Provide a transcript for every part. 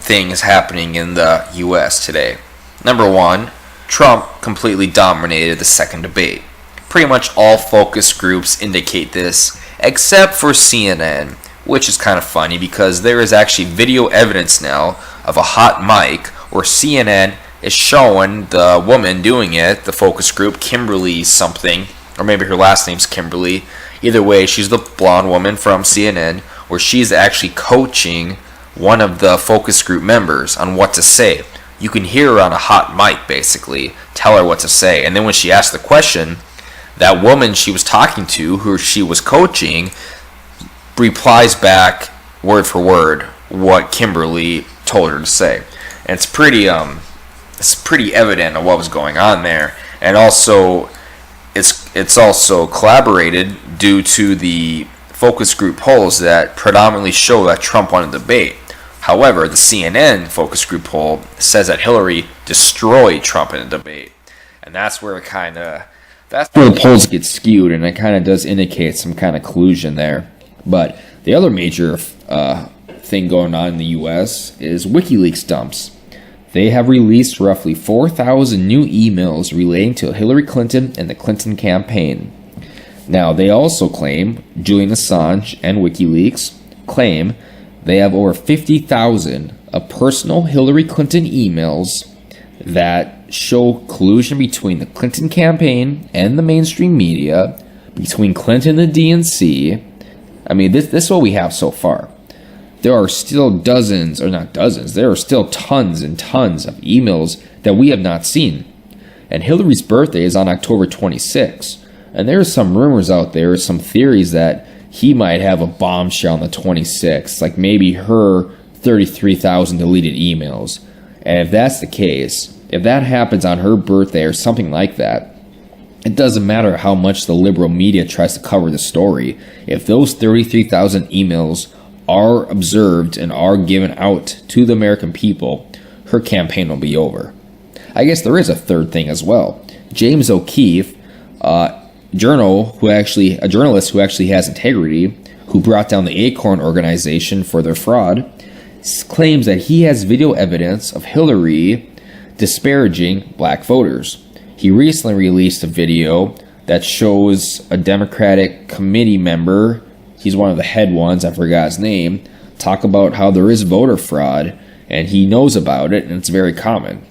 things happening in the U.S. today. Number one, Trump completely dominated the second debate. Pretty much all focus groups indicate this, except for CNN, which is kind of funny because there is actually video evidence now of a hot mic where CNN is showing the woman doing it, the focus group, Kimberly something, or maybe her last name's Kimberly. Either way, she's the blonde woman from CNN, where she's actually coaching one of the focus group members on what to say. You can hear her on a hot mic, basically, tell her what to say. And then when she asked the question, that woman she was talking to, who she was coaching, replies back word for word what Kimberly told her to say. And it's pretty evident of what was going on there. And also, it's also collaborated due to the focus group polls that predominantly show that Trump won the debate. However, the CNN focus group poll says that Hillary destroyed Trump in the debate. And that's where the polls get skewed, and it kind of does indicate some kind of collusion there. But the other major thing going on in the U.S. is Wikileaks dumps. They have released roughly 4,000 new emails relating to Hillary Clinton and the Clinton campaign. Now, they also claim, Julian Assange and Wikileaks claim, they have over 50,000 of personal Hillary Clinton emails that show collusion between the Clinton campaign and the mainstream media, between Clinton and the DNC. I mean, this is what we have so far. There are still dozens, or not dozens, there are still tons and tons of emails that we have not seen. And Hillary's birthday is on October 26th. And there are some rumors out there, some theories that he might have a bombshell on the 26th, like maybe her 33,000 deleted emails. And if that's the case, if that happens on her birthday or something like that, it doesn't matter how much the liberal media tries to cover the story. If those 33,000 emails are observed and are given out to the American people, her campaign will be over. I guess there is a third thing as well. James O Keefe, a journalist who actually has integrity, who brought down the Acorn organization for their fraud, claims that he has video evidence of Hillary disparaging black voters. He recently released a video that shows a Democratic committee member, he's one of the head ones, I forgot his name, talk about how there is voter fraud, and he knows about it, and it's very common.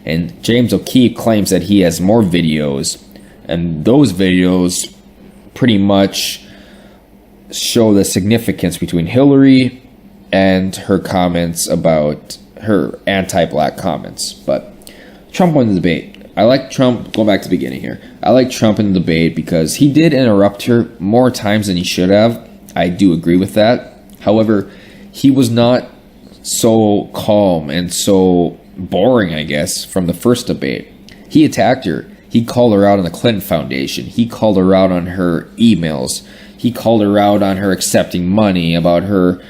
And James O'Keefe claims that he has more videos, and those videos pretty much show the significance between Hillary and her comments about her anti-black comments. But Trump won the debate. I like Trump, going back to the beginning here, I like Trump in the debate because he did interrupt her more times than he should have. I do agree with that. However, he was not so calm and so boring, I guess, from the first debate. He attacked her. He called her out on the Clinton Foundation. He called her out on her emails. He called her out on her accepting money, about her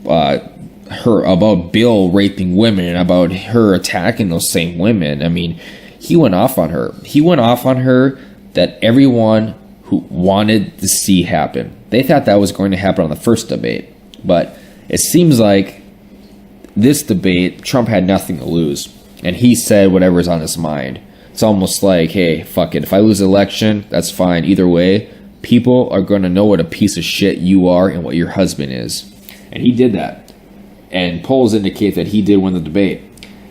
about Bill raping women, about her attacking those same women. I mean, he went off on her. He went off on her that everyone who wanted to see happen. They thought that was going to happen on the first debate. But it seems like this debate, Trump had nothing to lose. And he said whatever's on his mind. It's almost like, hey, fuck it. If I lose the election, that's fine. Either way, people are going to know what a piece of shit you are and what your husband is. And he did that. And polls indicate that he did win the debate.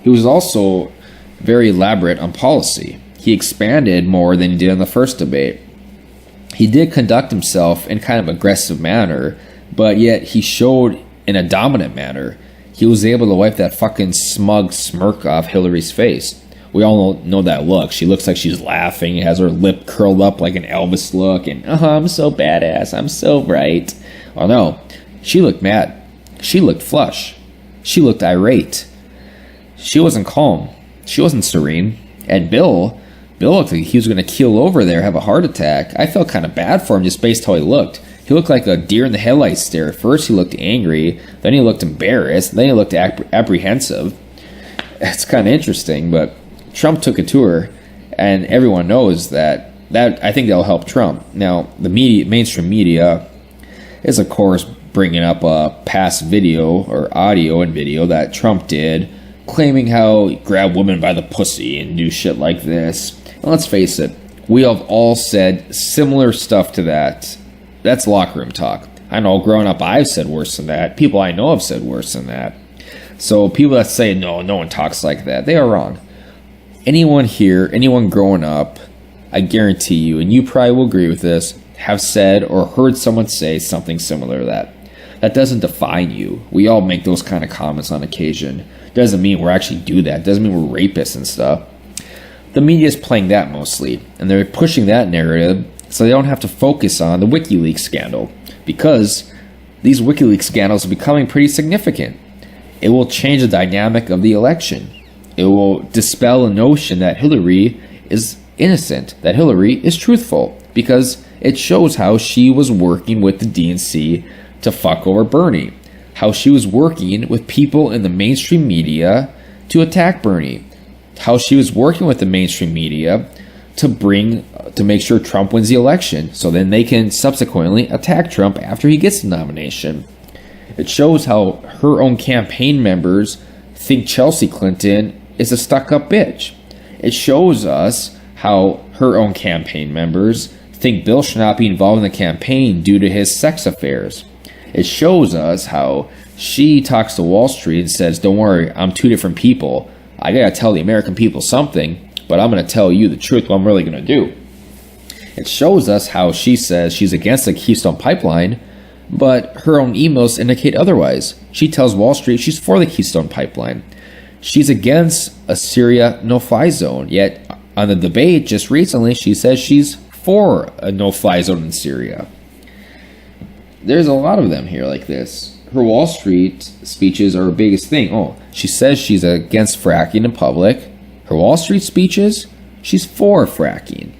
He was also very elaborate on policy. He expanded more than he did in the first debate. He did conduct himself in kind of aggressive manner, but yet he showed in a dominant manner. He was able to wipe that fucking smug smirk off Hillary's face. We all know that look. She looks like she's laughing, has her lip curled up like an Elvis look, and I'm so badass, I'm so right. Oh no, she looked mad. She looked flush. She looked irate. She wasn't calm. She wasn't serene. And Bill looked like he was going to keel over there, have a heart attack. I felt kind of bad for him just based how he looked. He looked like a deer in the headlights stare. At first he looked angry, then he looked embarrassed, then he looked apprehensive. It's kind of interesting, but Trump took a tour, and everyone knows that I think that'll help Trump. Now, the mainstream media is, of course, bringing up a past video or audio and video that Trump did, claiming how he grabbed women by the pussy and do shit like this. And let's face it, we have all said similar stuff to that. That's locker room talk. I know growing up I've said worse than that. People I know have said worse than that. So people that say, no one talks like that, they are wrong. Anyone here, anyone growing up, I guarantee you, and you probably will agree with this, have said or heard someone say something similar to that. That doesn't define you. We all make those kind of comments on occasion. Doesn't mean we're actually do that. Doesn't mean we're rapists and stuff. The media is playing that mostly, and they're pushing that narrative so they don't have to focus on the Wikileaks scandal, because these Wikileaks scandals are becoming pretty significant. It will change the dynamic of the election. It will dispel the notion that Hillary is innocent, that Hillary is truthful, because it shows how she was working with the DNC to fuck over Bernie, how she was working with people in the mainstream media to attack Bernie, how she was working with the mainstream media to make sure Trump wins the election, so then they can subsequently attack Trump after he gets the nomination. It shows how her own campaign members think Chelsea Clinton is a stuck-up bitch. It shows us how her own campaign members think Bill should not be involved in the campaign due to his sex affairs. It shows us how she talks to Wall Street and says, don't worry, I'm two different people. I gotta tell the American people something, but I'm gonna tell you the truth, what I'm really gonna do. It shows us how she says she's against the Keystone Pipeline, but her own emails indicate otherwise. She tells Wall Street she's for the Keystone Pipeline. She's against a Syria no-fly zone, yet on the debate just recently she says she's for a no-fly zone in Syria. There's a lot of them here like this. Her Wall Street speeches are her biggest thing. Oh, she says she's against fracking in public. Her Wall Street speeches, she's for fracking.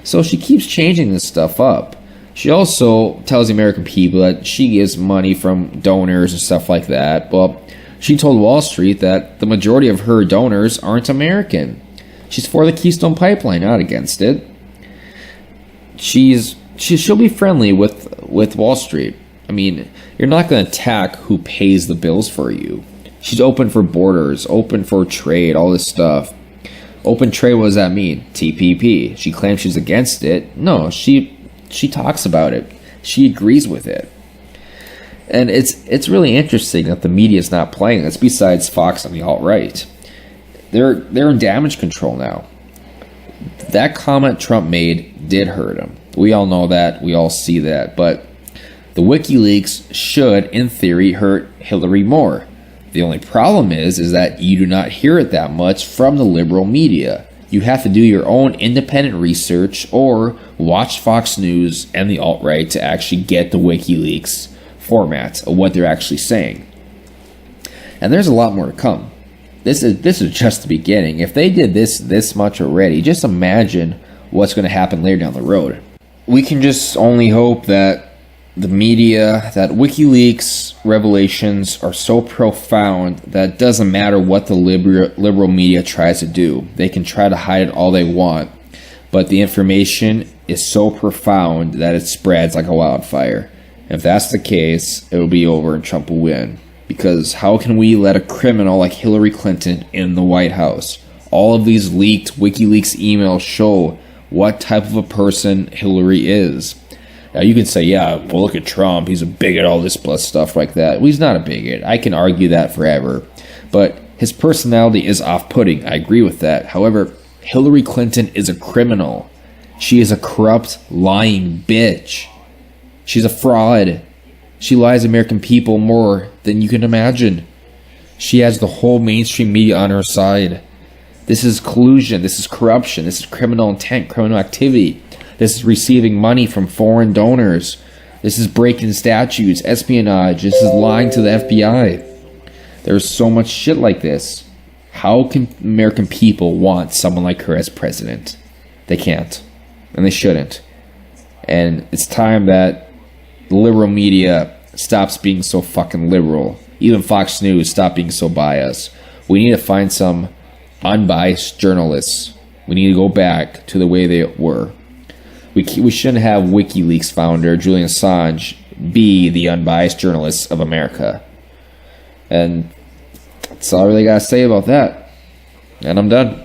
So she keeps changing this stuff up. She also tells the American people that she gives money from donors and stuff like that. Well, she told Wall Street that the majority of her donors aren't American. She's for the Keystone Pipeline, not against it. She'll be friendly with Wall Street. I mean, you're not going to attack who pays the bills for you. She's open for borders, open for trade, all this stuff. Open trade, what does that mean? TPP. She claims she's against it. No, she talks about it. She agrees with it. And it's really interesting that the media is not playing this, besides Fox and the alt-right. They're in damage control now. That comment Trump made did hurt him. We all know that. We all see that. But the WikiLeaks should, in theory, hurt Hillary more. The only problem is that you do not hear it that much from the liberal media. You have to do your own independent research or watch Fox News and the alt-right to actually get the WikiLeaks format of what they're actually saying. And there's a lot more to come. This is just the beginning. If they did this much already, just imagine what's going to happen later down the road. We can just only hope that the media, that WikiLeaks revelations are so profound that it doesn't matter what the liberal media tries to do. They can try to hide it all they want, but the information is so profound that it spreads like a wildfire. If that's the case, it will be over and Trump will win. Because how can we let a criminal like Hillary Clinton in the White House? All of these leaked WikiLeaks emails show what type of a person Hillary is. Now you can say, yeah, well look at Trump, he's a bigot, all this plus stuff like that. Well, he's not a bigot. I can argue that forever. But his personality is off-putting. I agree with that. However, Hillary Clinton is a criminal. She is a corrupt, lying bitch. She's a fraud. She lies to American people more than you can imagine. She has the whole mainstream media on her side. This is collusion. This is corruption. This is criminal intent, criminal activity. This is receiving money from foreign donors. This is breaking statutes, espionage. This is lying to the FBI. There's so much shit like this. How can American people want someone like her as president? They can't. And they shouldn't. And it's time that the liberal media stops being so fucking liberal. Even Fox News stop being so biased. We need to find some unbiased journalists. We need to go back to the way they were. We shouldn't have WikiLeaks founder Julian Assange be the unbiased journalists of America. And that's all I really got to say about that. And I'm done.